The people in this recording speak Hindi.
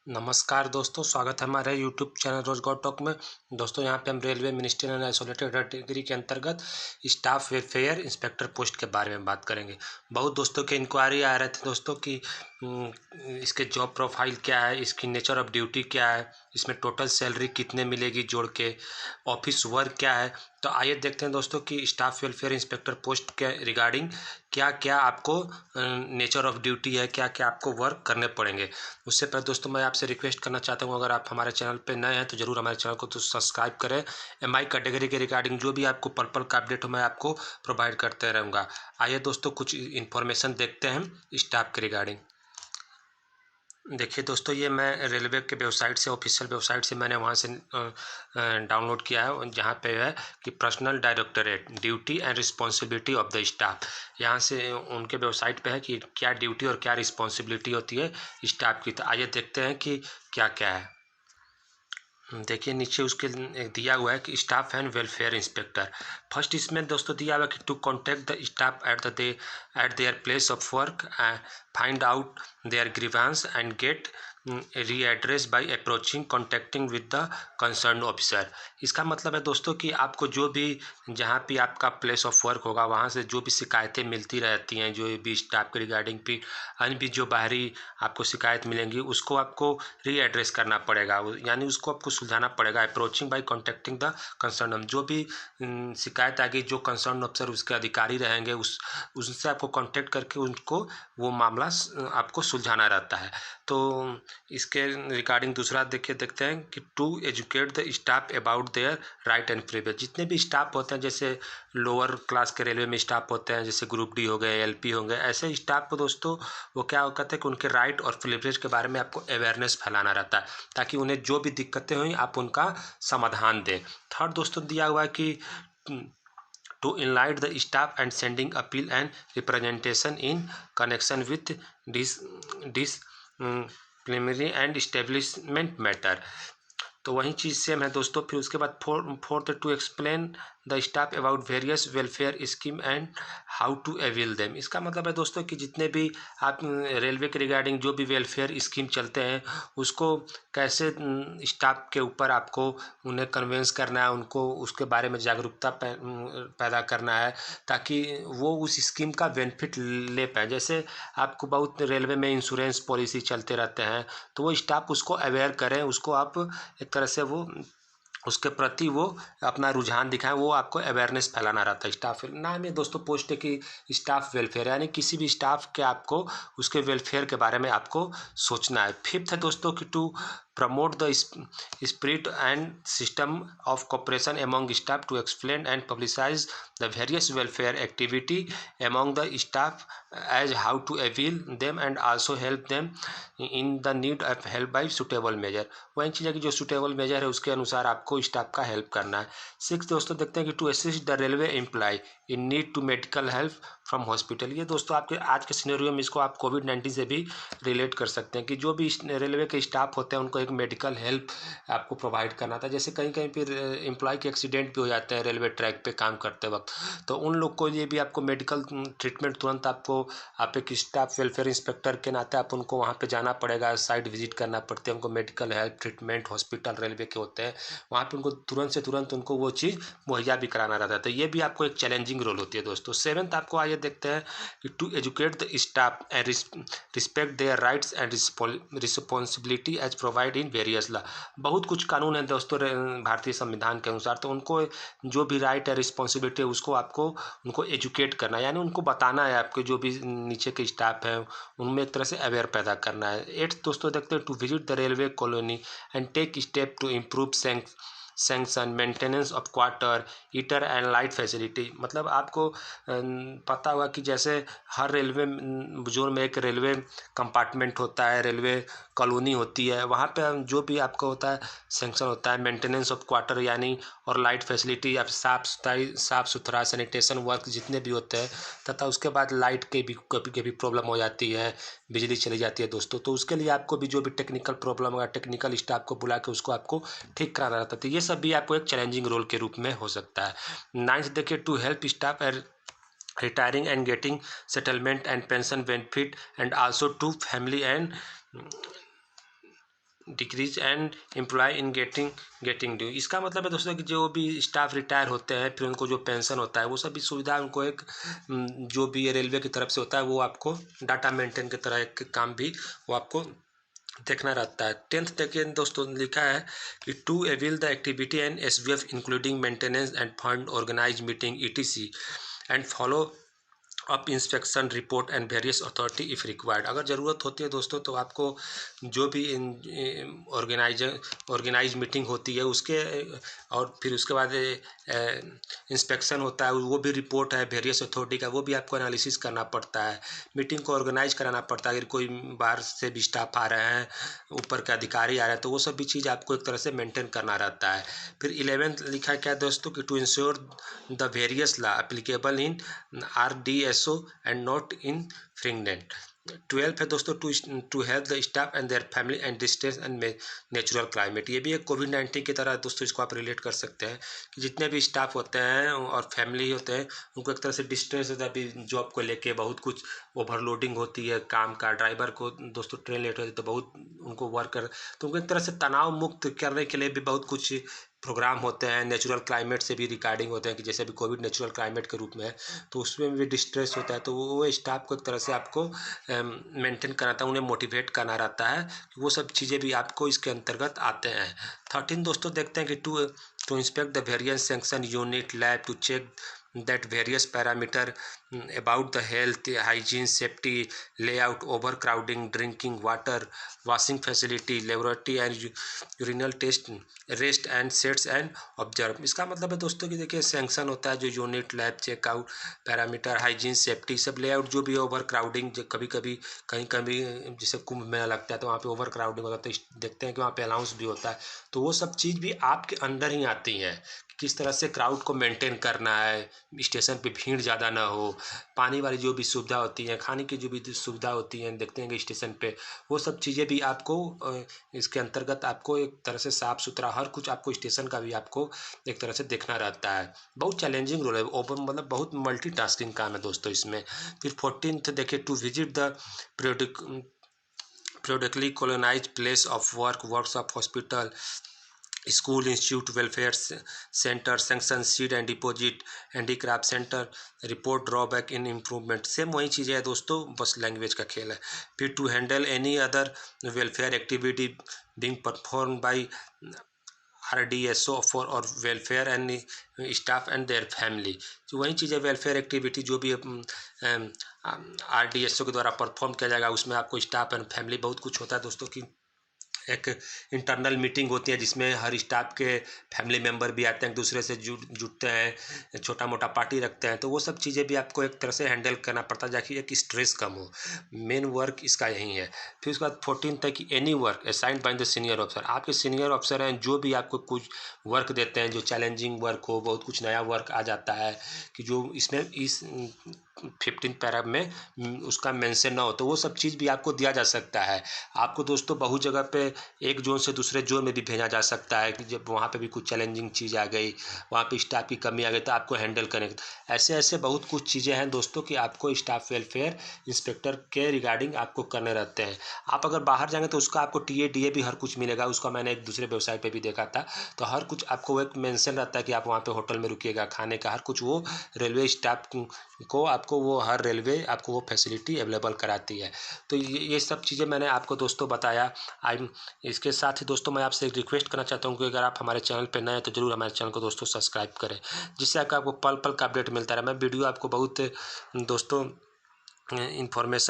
नमस्कार दोस्तों, स्वागत है हमारे यूट्यूब चैनल रोजगार टॉक में। दोस्तों यहाँ पे हम railway ministry and isolated category के अंतर्गत स्टाफ वेलफेयर इंस्पेक्टर पोस्ट के बारे में बात करेंगे। बहुत दोस्तों के इंक्वायरी आ रहे थे दोस्तों कि इसके जॉब प्रोफाइल क्या है, इसकी नेचर ऑफ ड्यूटी क्या है, इसमें टोटल सैलरी कितने मिलेगी जोड़ के, ऑफिस वर्क क्या है। तो आइए देखते हैं दोस्तों कि स्टाफ वेलफेयर इंस्पेक्टर पोस्ट के रिगार्डिंग क्या क्या आपको नेचर ऑफ ड्यूटी है, क्या क्या आपको वर्क करने पड़ेंगे। उससे पहले दोस्तों मैं आपसे रिक्वेस्ट करना चाहता हूँ, अगर आप हमारे चैनल पे नए हैं तो ज़रूर हमारे चैनल को तो सब्सक्राइब करें। एमआई कैटेगरी के रिगार्डिंग जो भी आपको पल का अपडेट हो मैं आपको प्रोवाइड करते रहूँगा। आइए दोस्तों कुछ इन्फॉर्मेशन देखते हैं स्टाफ के रिगार्डिंग। देखिए दोस्तों, ये मैं रेलवे के वेबसाइट से, ऑफिशियल वेबसाइट से मैंने वहाँ से डाउनलोड किया है, जहाँ पे है कि personal directorate duty and responsibility of the staff. यहाँ से उनके वेबसाइट पे है कि क्या ड्यूटी और क्या रिस्पॉन्सिबिलिटी होती है स्टाफ की। तो आइए देखते हैं कि क्या क्या है। देखिए नीचे उसके एक दिया हुआ है कि staff and welfare inspector. First इसमें दोस्तों दिया हुआ है कि to contact the staff at their place of work, find out their grievance and get redress by approaching contacting with the concern officer. इसका मतलब है दोस्तों कि आपको जो भी, जहाँ भी आपका प्लेस ऑफ वर्क होगा वहाँ से जो भी शिकायतें मिलती रहती हैं, जो भी स्टाफ के रिगार्डिंग भी अन्य भी जो बाहरी आपको शिकायत मिलेंगी, उसको आपको रीएड्रेस करना पड़ेगा, यानी उसको आपको सुलझाना पड़ेगा। Approaching by contacting the concern, जो भी शिकायत आएगी, जो कंसर्न ऑफिसर उसके अधिकारी रहेंगे उससे आपको कॉन्टैक्ट करके उनको वो मामला आपको सुलझाना रहता है। तो इसके रिगार्डिंग दूसरा देखते हैं कि to educate the staff about their right and privilege. जितने भी स्टाफ होते हैं, जैसे लोअर क्लास के रेलवे में स्टाफ होते हैं, जैसे ग्रुप डी हो गए, एलपी हो गए, ऐसे स्टाफ को दोस्तों वो क्या कहते हैं कि उनके राइट और प्रिविलेज के बारे में आपको अवेयरनेस फैलाना रहता है, ताकि उन्हें जो भी दिक्कतें हुई आप उनका समाधान दें। थर्ड दोस्तों दिया हुआ है कि to enlighten the staff and sending appeal and representation in connection with disciplinary and establishment matter। तो वही चीज़ सेम है दोस्तों। फिर उसके बाद fourth to explain the staff about various welfare scheme and how to avail them. इसका मतलब है दोस्तों कि जितने भी आप रेलवे के रिगार्डिंग जो भी वेलफेयर स्कीम चलते हैं, उसको कैसे स्टाफ के ऊपर आपको उन्हें कन्वेंस करना है, उनको उसके बारे में जागरूकता पैदा करना है, ताकि वो उस स्कीम का बेनिफिट ले पाए। जैसे आपको बहुत रेलवे में इंश्योरेंस पॉलिसी चलते रहते हैं, तो वो स्टाफ उसको अवेयर करें, उसको आप एक तरह से वो उसके प्रति वो अपना रुझान दिखाएं, वो आपको अवेयरनेस फैलाना रहता है। स्टाफ नाम है दोस्तों पोस्ट है कि स्टाफ वेलफेयर, यानी किसी भी स्टाफ के आपको उसके वेलफेयर के बारे में आपको सोचना है। फिफ्थ है दोस्तों कि to promote the spirit and system of cooperation among staff, to explain and publicize the various welfare activity among the staff as how to avail them and also help them in the need of help by suitable measure। वही चीज़ है कि जो सुटेबल मेजर है उसके अनुसार आपको स्टाफ का हेल्प करना है। सिक्स दोस्तों देखते हैं कि to assist the railway employ in need to medical help from hospital. ये दोस्तों आपके आज के सिनेरियो में इसको आप कोविड-19 से भी रिलेट कर सकते हैं कि जो भी रेलवे के स्टाफ होते हैं उनको एक मेडिकल हेल्प आपको प्रोवाइड करना था। जैसे कहीं कहीं पर एम्प्लॉय के एक्सीडेंट भी हो जाते हैं रेलवे ट्रैक पे काम करते वक्त, तो उन लोग को ये भी आपको मेडिकल ट्रीटमेंट तुरंत आपको, आप एक स्टाफ वेलफेयर इंस्पेक्टर के नाते आप उनको वहाँ पे जाना पड़ेगा, साइट विजिट करना पड़ती है उनको, medical help treatment hospital railway के होते हैं, वहाँ पे उनको तुरंत से तुरंत उनको वो चीज़ मुहैया भी कराना रहता है। तो ये भी आपको एक चैलेंजिंग रोल होती है दोस्तों। सेवन्थ आपको आइए देखते हैं कि to educate the staff and respect their rights and responsibility as provide in various law. बहुत कुछ कानून है दोस्तों भारतीय संविधान के अनुसार, तो उनको जो भी राइट है रिस्पॉन्सिबिलिटी है उसको आपको उनको एजुकेट करना है, यानी उनको बताना है, आपके जो भी नीचे के स्टाफ हैं उनमें एक तरह से अवेयर पैदा करना है। एट्थ दोस्तों देखते हैं to visit the railway colony and take step to improve sanction maintenance of quarter eater and light facility. मतलब आपको पता हुआ कि जैसे हर रेलवे जोन में एक रेलवे कंपार्टमेंट होता है, रेलवे कॉलोनी होती है, वहाँ पे जो भी आपको होता है सैंक्शन होता है, मेंटेनेंस ऑफ क्वार्टर यानी, और लाइट फैसिलिटी या साफ सुथरा सैनिटेशन वर्क जितने भी होते हैं, तथा उसके बाद लाइट के भी कभी कभी प्रॉब्लम हो जाती है, बिजली चली जाती है दोस्तों, तो उसके लिए आपको भी जो भी टेक्निकल प्रॉब्लम होगा टेक्निकल स्टाफ को बुला के उसको आपको ठीक कराना रहता है। तो ये सब भी आपको एक चैलेंजिंग रोल के रूप में हो सकता है। नाइन्थ देखिए to help staff and retiring and getting settlement and pension benefit and also to family and decrease and employ in getting due. इसका मतलब है दोस्तों कि जो भी स्टाफ रिटायर होते हैं फिर उनको जो पेंशन होता है वो सभी सुविधा उनको एक जो भी रेलवे की तरफ से होता है वो आपको डाटा मेंटेन की तरह एक काम भी वो आपको देखना रहता है। 10th देखिए दोस्तों लिखा है कि to avail the activity and SVF including maintenance and fund organize meeting ETC and follow up inspection report and various authority if required. अगर ज़रूरत होती है दोस्तों तो आपको जो भी ऑर्गेनाइज मीटिंग होती है उसके और फिर उसके बाद इंस्पेक्शन होता है वो भी रिपोर्ट है वेरियस अथॉरिटी का वो भी आपको एनालिसिस करना पड़ता है। मीटिंग को ऑर्गेनाइज कराना पड़ता है। अगर कोई बाहर से भी स्टाफ आ रहे हैं ऊपर के अधिकारी आ रहे हैं तो वो सब भी चीज़ आपको एक तरह से मेंटेन करना रहता है। फिर 11th लिखा क्या है दोस्तों कि to ensure the various law applicable in RDSO and not infringement। 12 है दोस्तों to help the staff and their family and distance and natural climate. ये भी एक कोविड-19 की तरह दोस्तों इसको आप रिलेट कर सकते हैं कि जितने भी स्टाफ होते हैं और फैमिली होते हैं उनको एक तरह से डिस्टेंस होता है। अभी जॉब को लेके बहुत कुछ ओवरलोडिंग होती है काम का। ड्राइवर को दोस्तों ट्रेन लेट होती है तो बहुत उनको वर्क कर तो उनको एक तरह से तनाव मुक्त करने के लिए भी बहुत कुछ प्रोग्राम होते हैं। नेचुरल क्लाइमेट से भी रिकॉर्डिंग होते हैं कि जैसे अभी कोविड नेचुरल क्लाइमेट के रूप में है तो उसमें भी डिस्ट्रेस होता है तो वो स्टाफ को एक तरह से आपको मेंटेन कराता है उन्हें मोटिवेट करना रहता है कि वो सब चीज़ें भी आपको इसके अंतर्गत आते हैं। 13 दोस्तों देखते हैं कि to inspect the various sanction unit lab to check that various parameter about the health, hygiene, safety, layout, overcrowding, drinking water, washing facility, laboratory and urinal test, rest and sets and observe। इसका मतलब है दोस्तों कि देखिए सैंक्शन होता है जो unit lab checkout parameter hygiene safety सब लेआउट जो भी ओवर क्राउडिंग जो कभी कभी कहीं जैसे कुंभ मेला लगता है तो वहाँ पे ओवर क्राउडिंग होता है तो देखते हैं कि वहाँ पे अलाउंस भी होता है तो वो सब चीज़ भी आपके अंदर ही आती है। किस तरह से क्राउड को मेंटेन करना है स्टेशन पे भीड़ ज़्यादा ना हो पानी वाली जो भी सुविधा होती है खाने की जो भी सुविधा होती है देखते हैं कि स्टेशन पे वो सब चीज़ें भी आपको इसके अंतर्गत आपको एक तरह से साफ़ सुथरा हर कुछ आपको स्टेशन का भी आपको एक तरह से देखना रहता है। बहुत चैलेंजिंग रोल है ओपन मतलब बहुत मल्टीटास्किंग काम है दोस्तों इसमें। फिर 14th देखिए to visit the periodically colonized place of workshop hospital school institute welfare centre sanction seed and deposit handicraft centre report drawback in improvement same वही चीज़ें है दोस्तों बस लैंग्वेज का खेल है। फिर to handle any other welfare activity being perform by RDSO for और welfare and staff and their family तो वही चीज़ें वेलफेयर एक्टिविटी जो भी RDSO के द्वारा परफॉर्म किया जाएगा उसमें आपको स्टाफ एंड फैमिली बहुत कुछ होता है दोस्तों की एक इंटरनल मीटिंग होती है जिसमें हर स्टाफ के फैमिली मेम्बर भी आते हैं एक दूसरे से जुटते हैं छोटा मोटा पार्टी रखते हैं तो वो सब चीज़ें भी आपको एक तरह से हैंडल करना पड़ता है ताकि एक स्ट्रेस कम हो। मेन वर्क इसका यही है। फिर उसके बाद 14 तक any work assigned by the senior officer आपके सीनियर ऑफिसर हैं जो भी आपको कुछ वर्क देते हैं जो चैलेंजिंग वर्क हो बहुत कुछ नया वर्क आ जाता है कि जो इसमें इस 15 पैरा में उसका मेंशन ना हो तो वो सब चीज़ भी आपको दिया जा सकता है। आपको दोस्तों बहुत जगह पे एक जोन से दूसरे जोन में भी भेजा जा सकता है कि जब वहाँ पे भी कुछ चैलेंजिंग चीज़ आ गई वहाँ पे स्टाफ की कमी आ गई तो आपको हैंडल करें। ऐसे ऐसे बहुत कुछ चीज़ें हैं दोस्तों कि आपको स्टाफ वेलफेयर इंस्पेक्टर के रिगार्डिंग आपको करने रहते हैं। आप अगर बाहर जाएंगे तो उसका आपको TA DA भी हर कुछ मिलेगा उसका मैंने एक दूसरे वेबसाइट पर भी देखा था तो हर कुछ आपको एक मेंशन रहता है कि आप वहाँ पे होटल में रुकिएगा खाने का हर कुछ वो रेलवे स्टाफ को आपको वो हर रेलवे आपको वो फैसिलिटी अवेलेबल कराती है। तो ये सब चीज़ें मैंने आपको दोस्तों बताया। इसके साथ ही दोस्तों मैं आपसे एक रिक्वेस्ट करना चाहता हूँ कि अगर आप हमारे चैनल पर नए हैं तो ज़रूर हमारे चैनल को दोस्तों सब्सक्राइब करें जिससे आपको पल पल का अपडेट मिलता रहे। मैं वीडियो आपको बहुत दोस्तों इन्फॉर्मेशन